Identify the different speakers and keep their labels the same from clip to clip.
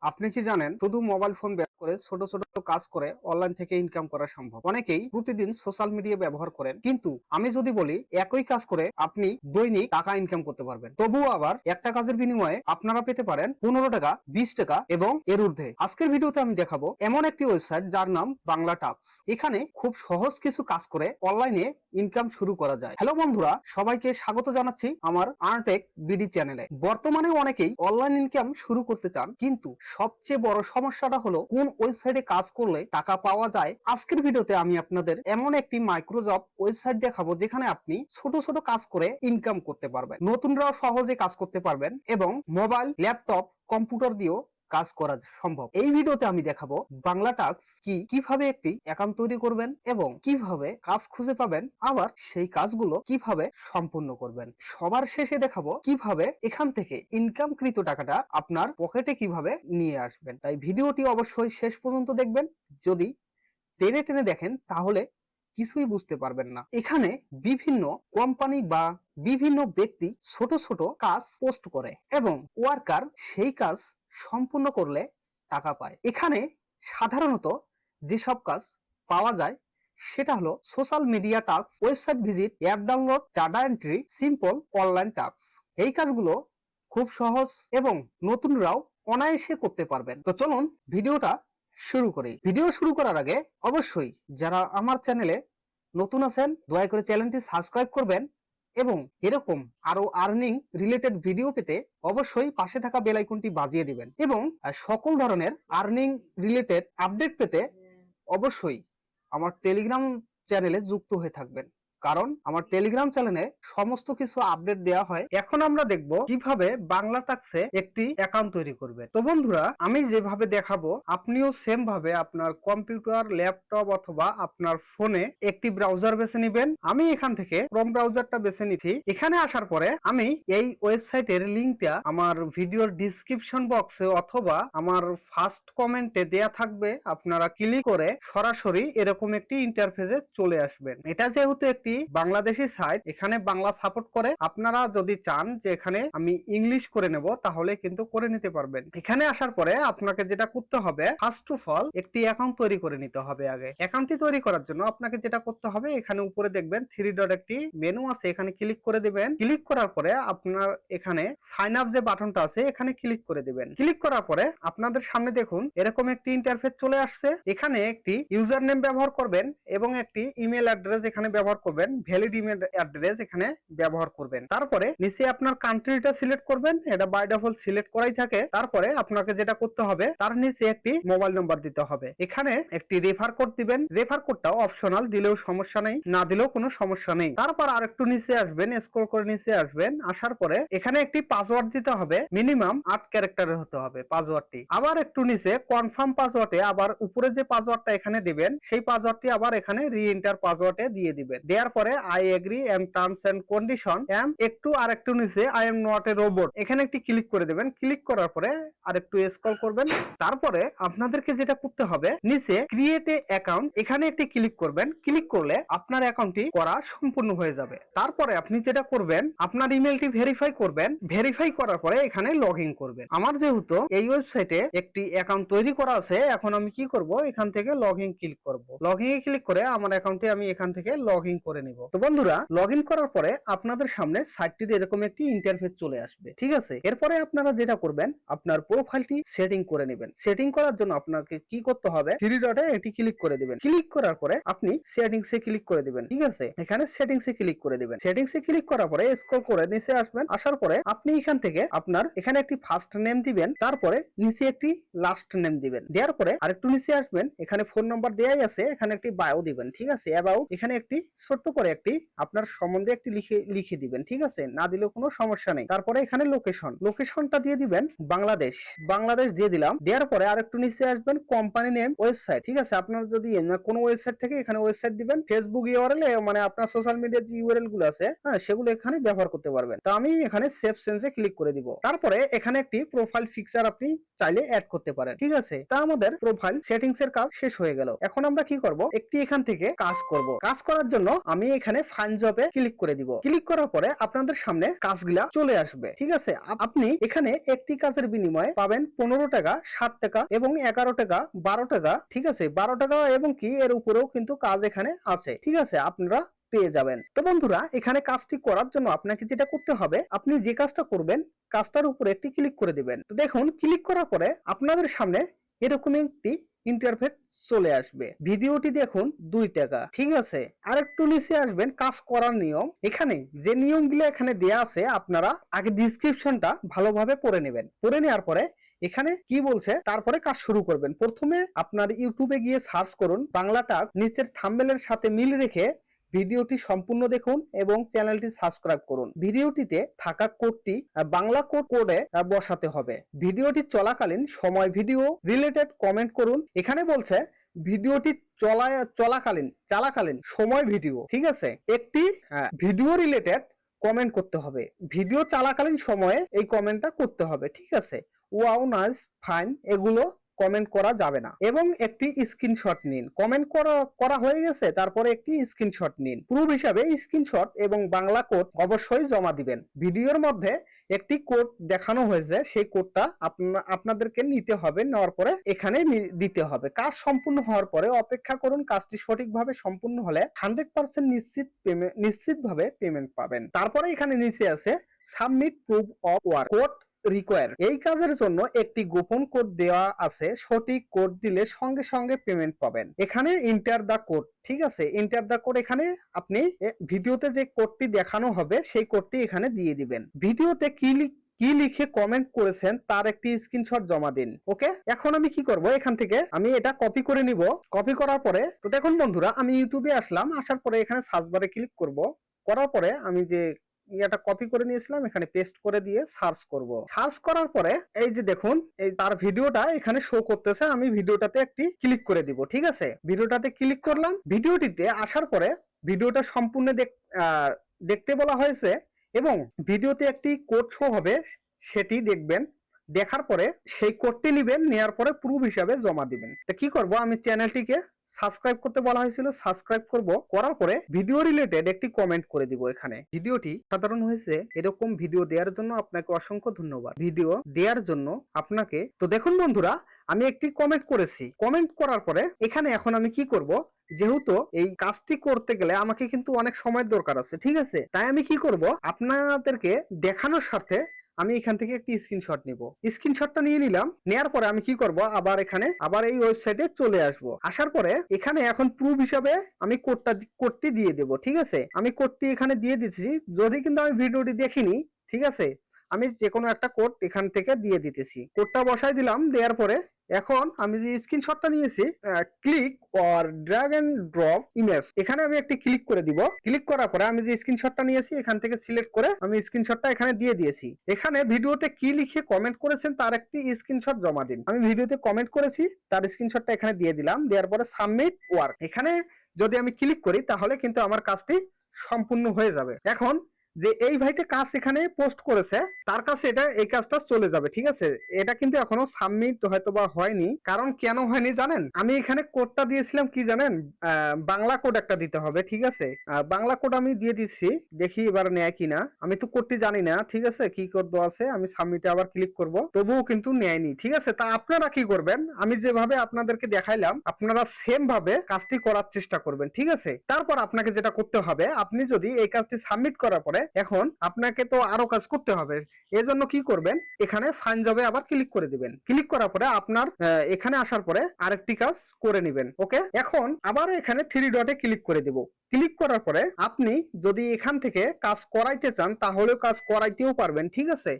Speaker 1: আপনি কি জানেন শুধু মোবাইল ফোন ব্যবহার করে ছোট ছোট কাজ করে অনলাইন থেকে ইনকাম করা সম্ভব? অনেকেই প্রতিদিন সোশ্যাল মিডিয়া ব্যবহার করেন, কিন্তু আমি যদি বলি একই কাজ করে আপনি দৈনিক টাকা ইনকাম করতে পারবেন, তবুও আবার একটা কাজের বিনিময়ে আপনারা পেতে পারেন 15 টাকা, 20 টাকা এবং এর ঊর্ধ্বে। আজকের ভিডিওতে আমি দেখাবো এমন একটি ওয়েবসাইট যার নাম বাংলা টাক্স। এখানে খুব সহজ কিছু কাজ করে অনলাইনে ইনকাম শুরু করা যায়। হ্যালো বন্ধুরা, সবাইকে স্বাগত জানাচ্ছি আমার আর্নটেক বিডি চ্যানেলে। বর্তমানে অনেকেই অনলাইন ইনকাম শুরু করতে চান, কিন্তু সবচেয়ে বড় সমস্যাটা হলো কোন ওয়েবসাইটে কাজ করলে টাকা পাওয়া যায়। আজকের ভিডিওতে আমি আপনাদের এমন একটি মাইক্রোজব ওয়েবসাইট দেখাবো যেখানে আপনি ছোট ছোট কাজ করে ইনকাম করতে পারবেন, নতুনরাও সহজে কাজ করতে পারবেন এবং মোবাইল, ল্যাপটপ, কম্পিউটার দিয়েও কাজ করা সম্ভব। এই ভিডিওতে আমি দেখাবো বাংলা টাক্স কি, কিভাবে একটি অ্যাকাউন্ট তৈরি করবেন এবং কিভাবে কাজ খুঁজে পাবেন, আবার সেই কাজগুলো কিভাবে সম্পূর্ণ করবেন। সবার শেষে দেখাবো কিভাবে এখান থেকে ইনকামকৃত টাকাটা আপনার পকেটে কিভাবে নিয়ে আসবেন। তাই ভিডিওটি অবশ্যই শেষ পর্যন্ত দেখবেন। যদি টেনে টেনে দেখেন তাহলে কিছুই বুঝতে পারবেন না। এখানে বিভিন্ন কোম্পানি বা বিভিন্ন ব্যক্তি ছোট ছোট কাজ পোস্ট করে এবং ওয়ার্কার সেই কাজ সম্পূর্ণ করলে টাকা পায়। এখানে সাধারণত যেসব কাজ পাওয়া যায় সেটা হলো social media task, website visit, app download, data entry, simple online task. এই কাজগুলো খুব সহজ এবং নতুনরাও অনায়াসে করতে পারবেন। তো চলুন ভিডিওটা শুরু করি। ভিডিও শুরু করার আগে অবশ্যই যারা আমার চ্যানেলে নতুন আছেন দয়া করে চ্যানেলটি সাবস্ক্রাইব করবেন এবং এরকম আরো আর্নিং রিলেটেড ভিডিও পেতে অবশ্যই পাশে থাকা বেল আইকনটি বাজিয়ে দিবেন এবং সকল ধরনের আর্নিং রিলেটেড আপডেট পেতে অবশ্যই আমার টেলিগ্রাম চ্যানেলে যুক্ত হয়ে থাকবেন, কারণ আমার টেলিগ্রাম চ্যানেলে সমস্ত কিছু আপডেট দেওয়া হয়। এখন আমরা দেখব কিভাবে বাংলা টাক্সে একটি অ্যাকাউন্ট তৈরি করবে। তো বন্ধুরা, আমি যেভাবে দেখাবো আপনিও সেম ভাবে আপনার কম্পিউটার, ল্যাপটপ অথবা আপনার ফোনে একটি ব্রাউজার বেছে নেবেন। আমি এখান থেকে ক্রোম ব্রাউজারটা বেছে নিচ্ছি। এখানে আসার পরে আমি এই ওয়েবসাইটের লিঙ্কটা আমার ভিডিওর ডিসক্রিপশন বক্সে অথবা আমার ফার্স্ট কমেন্টে দেয়া থাকবে। আপনারা ক্লিক করে সরাসরি এরকম একটি ইন্টারফেসে চলে আসবেন। এটা যেহেতু একটি বাংলাদেশি সাইট, এখানে বাংলা সাপোর্ট করে। আপনারা যদি চান যে এখানে আমি ইংলিশ করে নেব তাহলে কিন্তু করে নিতে পারবেন। এখানে আসার পরে আপনাকে যেটা করতে হবে, ফার্স্ট অফ অল একটি অ্যাকাউন্ট তৈরি করে নিতে হবে। আগে অ্যাকাউন্টটি তৈরি করার জন্য আপনাকে যেটা করতে হবে, এখানে উপরে দেখবেন 3 ডট একটি মেনু আছে, এখানে ক্লিক করে দিবেন। ক্লিক করার পরে আপনার এখানে সাইন আপ যে বাটনটা আছে এখানে ক্লিক করে দিবেন। ক্লিক করার পরে আপনাদের সামনে দেখুন এরকম একটি ইন্টারফেস চলে আসছে। এখানে একটি ইউজার নেম ব্যবহার করবেন এবং একটি ইমেল অ্যাড্রেস এখানে ব্যবহার করবেন, ভ্যালিড ইমেল অ্যাড্রেস এখানে ব্যবহার করবেন। তারপরে নিচে আপনার কান্ট্রিটা সিলেক্ট করবেন, এটা বাই ডিফল্ট সিলেক্ট করাই থাকে। তারপরে আপনাকে যেটা করতে হবে তার নিচে একটি মোবাইল নাম্বার দিতে হবে। এখানে একটি রেফার কোড দিবেন। রেফার কোডটাও অপশনাল, দিলেও সমস্যা নেই, না দিলেও কোনো সমস্যা নেই। তারপর আরেকটু নিচে আসবেন, স্ক্রল করে নিচে আসবেন। আসার পরে এখানে একটি পাসওয়ার্ড দিতে হবে, মিনিমাম 8 ক্যারেক্টারের হতে হবে পাসওয়ার্ডটি। আবার একটু নিচে কনফার্ম পাসওয়ার্ডে আবার উপরে যে পাসওয়ার্ডটা এখানে দিবেন সেই পাসওয়ার্ডটি আবার এখানে রি এন্টার পাসওয়ার্ডে দিয়ে দিবেন। দেওয়ার পরে I agree and terms and condition একটু আরেকটু নিচে I am not a robot এখানে একটি ক্লিক করে দেবেন। ক্লিক করার পরে আরেকটু স্ক্রল করবেন। তারপরে আপনাদেরকে যেটা করতে হবে, নিচে ক্রিয়েট এ অ্যাকাউন্ট এখানে একটি ক্লিক করবেন। ক্লিক করলে আপনার অ্যাকাউন্টটি করা সম্পূর্ণ হয়ে যাবে। তারপরে আপনি যেটা করবেন, আপনার ইমেলটি ভেরিফাই করবেন। ভেরিফাই করার পরে এখানে লগ ইন করবেন। আমার যেহেতু এই ওয়েবসাইটে একটি অ্যাকাউন্ট তৈরি করা আছে, এখন আমি কি করব, এখান থেকে লগ ইন ক্লিক করব। লগ ইন ক্লিক করে আমার অ্যাকাউন্টটি আমি এখান থেকে লগ ইন করে নিব। তো বন্ধুরা, লগ ইন করার পরে আপনাদের সামনে সাইটটির এরকম একটি ইন্টারফেস চলে আসবে, ঠিক আছে। এরপরে আপনারা যেটা করবেন, আপনার প্রোফাইলটি সেটিং করে নেবেন। সেটিং করার জন্য আপনাকে কি করতে হবে, 3 ডটে এটি ক্লিক করে দিবেন। ক্লিক করার পরে আপনি সেটিংসে ক্লিক করে দিবেন, ঠিক আছে। এখানে সেটিংসে ক্লিক করে দিবেন। সেটিংসে ক্লিক করার পরে স্ক্রল করে নিচে আসবেন। আসার পরে আপনি এখান থেকে আপনার এখানে একটি ফার্স্ট নেম দিবেন, তারপরে নিচে একটি লাস্ট নেম দিবেন। দেওয়ার পরে আরেকটু নিচে আসবেন, এখানে ফোন নাম্বার দেয়াই আছে, এখানে একটি বায়ো দিবেন, ঠিক আছে। অ্যাবাউট এখানে একটি ছোট্ট করে একটি আপনার সম্বন্ধে একটি লিখে দিবেন, ঠিক আছে, না দিলেও কোনো সমস্যা নেই। তারপরে এখানে লোকেশনটা দিয়ে দিবেন বাংলাদেশ দিয়ে দিলাম। দেওয়ার পরে আরেকটু নিচে আসবেন, কোম্পানি নেম, ওয়েবসাইট, ঠিক আছে। আপনার যদি কোনো ওয়েবসাইট থেকে এখানে ওয়েবসাইট দিবেন। ফেসবুক ইউআরএল মানে আপনার সোশ্যাল মিডিয়ার যে ইউআরএল গুলো আছে, হ্যাঁ, সেগুলো এখানে ব্যবহার করতে পারবেন। তো আমি এখানে সেভ চেঞ্জে ক্লিক করে দিব। তারপরে এখানে একটি প্রোফাইল পিকচার আপনি চাইলে অ্যাড করতে পারেন, ঠিক আছে। তা আমাদের প্রোফাইল সেটিংস এর কাজ শেষ হয়ে গেল। এখন আমরা কি করব, একটি এখান থেকে কাজ করব। কাজ করার জন্য আমি এখানে ফাইন্ড জবে ক্লিক করে দিব। ক্লিক করার পরে আপনাদের সামনে কাজগুলা চলে আসবে। ঠিক আছে, আপনি এখানে একটি কাজের বিনিময়ে পাবেন 15 টাকা, 7 টাকা এবং 11 টাকা, 12 টাকা। ঠিক আছে, 12 টাকা এবং কি এর উপরেও কিন্তু কাজ এখানে আছে। ঠিক আছে, আপনারা পেয়ে যাবেন। তো বন্ধুরা, এখানে কাজটি করার জন্য আপনাকে যেটা করতে হবে, আপনি যে কাজটা করবেন কাজটার উপরে একটি ক্লিক করে দিবেন। তো দেখুন, ক্লিক করার পরে আপনাদের সামনে এরকম একটি ইন্টারফেস চলে আসবে। ভিডিওটি দেখুন 2 টাকা। ঠিক আছে, আর একটু নিচে আসবেন, কাজ করার নিয়ম। এখানে যে নিয়মগুলো এখানে দেয়া আছে আপনারা আগে ডিসক্রিপশনটা ভালোভাবে পড়ে নেবেন। পড়ে নেওয়ার পরে এখানে কি বলছে তারপরে কাজ শুরু করবেন। প্রথমে আপনার ইউটিউবে গিয়ে সার্চ করুন বাংলা টাক, নিচের থাম্বনেলের সাথে মিল রেখে ভিডিওটি সম্পূর্ণ দেখুন এবং চ্যানেলটি সাবস্ক্রাইব করুন। ভিডিওটিতে থাকা কোডটি বাংলা কোডে বসাতে হবে। ভিডিওটি চলাকালীন সময় ভিডিও রিলেটেড কমেন্ট করুন। এখানে বলছে ভিডিওটি চলাকালীন সময় ভিডিও। ঠিক আছে, একটি ভিডিও রিলেটেড কমেন্ট করতে হবে। ভিডিও চলাকালীন সময়ে এই কমেন্টটা করতে হবে। ঠিক আছে, ওয়াও, নাইস, ফাইন এগুলো কমেন্ট করা যাবে না। এবং একটি স্ক্রিনশট নিন। কমেন্ট করা হয়ে গেছে, তারপরে একটি স্ক্রিনশট নিন। প্রুফ হিসাবে স্ক্রিনশট এবং বাংলা কোড অবশ্যই জমা দিবেন। ভিডিওর মধ্যে একটি কোড দেখানো হয়েছে, সেই কোডটা আপনাদেরকে নিতে হবে। নেওয়ার পরে এখানে দিতে হবে। কাজ সম্পূর্ণ হওয়ার পরে অপেক্ষা করুন। কাজটি সঠিকভাবে সম্পূর্ণ হলে 100% নিশ্চিতভাবে পেমেন্ট পাবেন। তারপরে এখানে নিচে আছে submit proof of work code require. এই কাজের জন্য একটি গোপন কোড দেওয়া আছে, সঠিক কোড দিলে সঙ্গে সঙ্গে পেমেন্ট পাবেন। এখানে ইন্টার দা কোড। ঠিক আছে, ইন্টার দা কোড এখানে আপনি ভিডিওতে যে কোডটি দেখানো হবে সেই কোডটি এখানে দিয়ে দিবেন। ভিডিওতে কি লিখে কমেন্ট করেছেন তার একটি স্ক্রিনশট জমা দিন। ওকে, এখন আমি কি করব, এখান থেকে আমি এটা কপি করে নিব। কপি করার পরে তো দেখুন বন্ধুরা, আমি ইউটিউবে আসলাম। আসার পরে এখানে সার্চ বারে ক্লিক করব। করার পরে আমি যে এটা কপি করে নিয়েছিলাম এখানে পেস্ট করে দিয়ে সার্চ করব। সার্চ করার পরে এই যে দেখুন, এই তার ভিডিওটা এখানে শো করতেছে। আমি ভিডিওটাতে একটি ক্লিক করে দিব। ঠিক আছে, ভিডিওটাতে ক্লিক করলাম। ভিডিওটিতে আসার পরে ভিডিওটা সম্পূর্ণ দেখতে বলা হয়েছে এবং ভিডিওতে একটি কোড শো হবে, সেটি দেখবেন। দেখার পরে সেই কোডটি নেবেন, নেওয়ার পরে প্রুফ হিসাবে জমা দিবেন। তো কি করব, আমি চ্যানেলটিকে সাবস্ক্রাইব করতে বলা হয়েছিল, সাবস্ক্রাইব করব। করার পরে ভিডিও রিলেটেড একটি কমেন্ট করে দিব। এখানে ভিডিওটি সাধারণ হয়েছে। এরকম ভিডিও দেওয়ার জন্য আপনাকে অসংখ্য ধন্যবাদ। ভিডিও দেওয়ার জন্য আপনাকে। তো দেখুন বন্ধুরা, আমি একটি কমেন্ট করেছি। কমেন্ট করার পরে এখানে এখন আমি কি করব, যেহেতু এই কাজটি করতে গেলে আমাকে কিন্তু অনেক সময়ের দরকার আছে। ঠিক আছে, তাই আমি কি করব, আপনাদেরকে দেখানোর স্বার্থে আমি এখান থেকে একটি স্ক্রিনশট নিব। স্ক্রিনশটটা নিয়ে নিলাম। নেয়ার পরে আমি কি করব, আবার এই ওয়েবসাইটে চলে আসব। আসার পরে এখানে এখন প্রুফ হিসাবে আমি কোডটি দিয়ে দেব। ঠিক আছে, আমি কোডটি এখানে দিয়ে দিচ্ছি। যদি কিন্তু আমি ভিডিওটি দেখিনি, ঠিক আছে, আমি যে কোনো একটা কোড এখান থেকে দিয়ে দিতেছি। কোডটা বসাই দিলাম। দেওয়ার পরে এখন আমি যে স্ক্রিনশটটা নিয়েছি, click or drag and drop image, এখানে আমি একটি ক্লিক করে দিব। ক্লিক করার পরে আমি যে স্ক্রিনশটটা নিয়েছি এখান থেকে সিলেক্ট করে আমি স্ক্রিনশটটা এখানে দিয়ে দিয়েছি। এখানে ভিডিওতে কি লিখে কমেন্ট করেছেন তার একটি স্ক্রিনশট জমা দিন। আমি ভিডিওতে কমেন্ট করেছি, তার স্ক্রিনশটটা এখানে দিয়ে দিলাম। দেওয়ার পরে সাবমিট ওয়ার্ক, এখানে যদি আমি ক্লিক করি তাহলে কিন্তু আমার কাজটি সম্পূর্ণ হয়ে যাবে। এখন যে এই ভাইটা কাজ এখানে পোস্ট করেছে তার কাছে এই কাজটা চলে যাবে। ঠিক আছে, এটা কিন্তু এখনো সাবমিট হয়তো বা হয়নি। কারণ কেন হয়নি জানেন, আমি এখানে কোডটা দিয়েছিলাম কি জানেন, বাংলা কোড একটা দিতে হবে। ঠিক আছে, বাংলা কোড আমি দিয়ে দিচ্ছি, দেখি এবার নেয় কিনা। আমি তো কোডটি জানি না। ঠিক আছে, কি কোড দেওয়া আছে, আমি সাবমিটে আবার ক্লিক করব, তবুও কিন্তু নেয়নি। ঠিক আছে, তা আপনারা কি করবেন, আমি যেভাবে আপনাদেরকে দেখাইলাম আপনারা সেম ভাবে কাজটি করার চেষ্টা করবেন। ঠিক আছে, তারপর আপনাকে যেটা করতে হবে, আপনি যদি এই কাজটি সাবমিট করার পরে এখন আপনাকে তো আরো কাজ করতে হবে। এজন্য কি করবেন, এখানে ফাইন্ড জবে আবার ক্লিক করে দিবেন। ক্লিক করার পরে আপনার এখানে আসার পরে আরেকটি কাজ করে নেবেন। ওকে, এখন আবার এখানে 3 ডটে ক্লিক করে দিব। ক্লিক করার পরে আপনি যদি এখান থেকে কাজ করাইতে চান তাহলেও কাজ করাইতেও পারবেন। ঠিক আছে,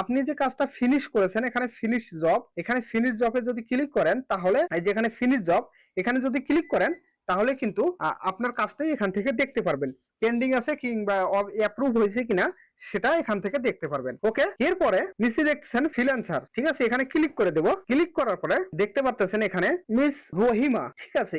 Speaker 1: আপনি যে কাজটা ফিনিশ করেছেন এখানে ফিনিশ জব, এখানে ফিনিশ জবে যদি ক্লিক করেন তাহলে এই যে এখানে ফিনিশ জব, এখানে যদি ক্লিক করেন তাহলে কিন্তু আপনার কাজটাই এখান থেকে দেখতে পারবেন। পেন্ডিং আছে কিংবা অ্যাপ্রুভ হয়েছে কিনা সেটা এখান থেকে দেখতে পারবেন। ওকে, এরপরে নিচে দেখতেছেন ফ্রিল্যান্সার। ঠিক আছে, এখানে ক্লিক করে দেব। ক্লিক করার পরে দেখতে পাচ্ছেন এখানে মিস রহিমা। ঠিক আছে,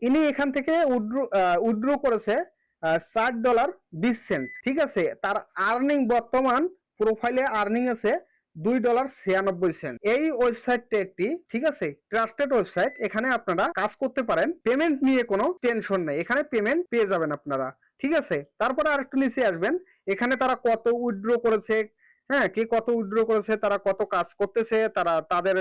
Speaker 1: ইনি এখান থেকে উইথড্র করেছে $4.20। ঠিক আছে, তার আর্নিং বর্তমান প্রোফাইলে আর্নিং আছে $2.96। এই ওয়েবসাইটটা একটি, ঠিক আছে, ট্রাস্টেড ওয়েবসাইট। এখানে আপনারা কাজ করতে পারেন। পেমেন্ট নিয়ে কোনো টেনশন নেই, এখানে পেমেন্ট পেয়ে যাবেন আপনারা। ঠিক আছে, তারপরে আর একটু নিচে আসবেন, এখানে তারা কত উইথড্র করেছে, হ্যাঁ, কে কত উইথড্র করেছে, তারা কত কাজ করতেছে, তারা তাদের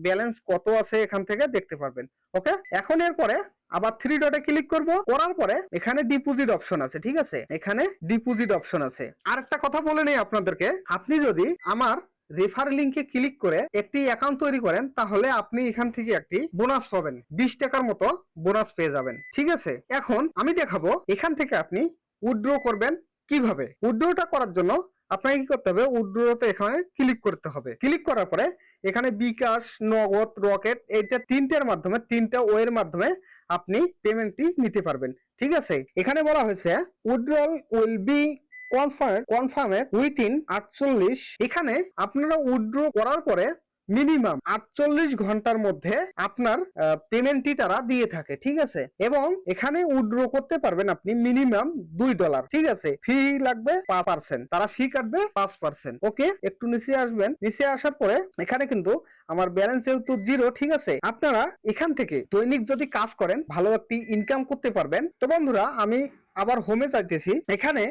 Speaker 1: ব্যালেন্স কত আছে এখান থেকে দেখতে পারবেন। ওকে, এখন এরপরে আবার থ্রি ডটে ক্লিক করব, করার পরে এখানে ডিপোজিট অপশন আছে। ঠিক আছে, এখানে ডিপোজিট অপশন আছে। আরেকটা কথা বলে নেই আপনাদেরকে, আপনি যদি আমার রেফার লিংকে ক্লিক করে একটি অ্যাকাউন্ট তৈরি করেন, তাহলে আপনি এখান থেকে একটি বোনাস পাবেন, 20 টাকার মতো বোনাস পেয়ে যাবেন। ঠিক আছে, এখন আমি দেখাবো এখান থেকে আপনি উইথড্র করবেন কিভাবে। উইথড্রটা করার জন্য আপনাকে কি করতে হবে, উইথড্রতে এখানে ক্লিক করতে হবে। ক্লিক করার পরে এখানে বিকাশ, নগদ, রকেট, এইটা তিনটার মাধ্যমে, তিনটা ওয়ের মাধ্যমে আপনি পেমেন্টটি নিতে পারবেন। ঠিক আছে, এখানে বলা হয়েছে উইথড্রল উইল বি কনফার্মেড উইথিন 48। এখানে আপনারা উইথড্র করার পরে মিনিমাম 48 ঘন্টার মধ্যে আপনার পেমেন্টটি তারা দিয়ে থাকে। ঠিক আছে, এবং এখানে উইথড্র করতে পারবেন আপনি মিনিমাম $2। ঠিক আছে, ফি লাগবে 5%, তারা ফি কাটবে 5%। ওকে, একটু নিচে আসবেন, নিচে আসার পরে এখানে কিন্তু আমার ব্যালেন্স যেহেতু 0, ঠিক আছে, আপনারা এখান থেকে দৈনিক যদি কাজ করেন ভালো একটি ইনকাম করতে পারবেন। তো বন্ধুরা, আমি আবার হোমে যাইতেছি। এখানে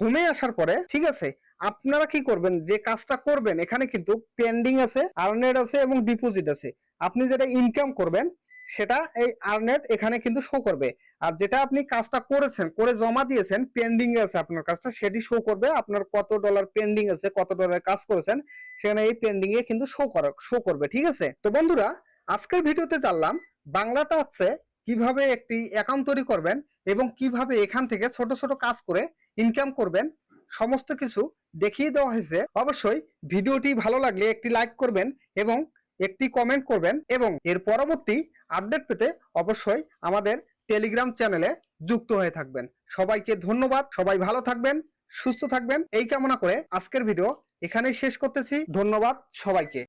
Speaker 1: হোমে আসার পরে, ঠিক আছে, আপনারা কি করবেন, যে কাজটা করবেন এখানে কিন্তু পেন্ডিং আছে, আর্নেড আছে এবং ডিপোজিট আছে। আপনি যেটা ইনকাম করবেন সেটা এই আর্নেড এখানে কিন্তু শো করবে, আর যেটা আপনি কাজটা করেছেন, করে জমা দিয়েছেন, পেন্ডিং এ আছে আপনার কাজটা, সেটি শো করবে আপনার কত ডলার পেন্ডিং আছে, কত ডলার কাজ করেছেন, সেখানে এই পেন্ডিং এ কিন্তু শো করবে। ঠিক আছে, তো বন্ধুরা, আজকের ভিডিওতে জানলাম বাংলাটা হচ্ছে কিভাবে একটি অ্যাকাউন্ট তৈরি করবেন এবং কিভাবে এখান থেকে ছোট ছোট কাজ করে ইনকাম করবেন, সমস্ত কিছু দেখিয়ে দেওয়া হয়েছে। অবশ্যই ভিডিওটি ভালো লাগলে একটি লাইক করবেন এবং একটি কমেন্ট করবেন, এবং এর পরবর্তী আপডেট পেতে অবশ্যই আমাদের টেলিগ্রাম চ্যানেলে যুক্ত হয়ে থাকবেন। সবাইকে ধন্যবাদ, সবাই ভালো থাকবেন, সুস্থ থাকবেন, এই কামনা করে আজকের ভিডিও এখানেই শেষ করতেছি। ধন্যবাদ সবাইকে।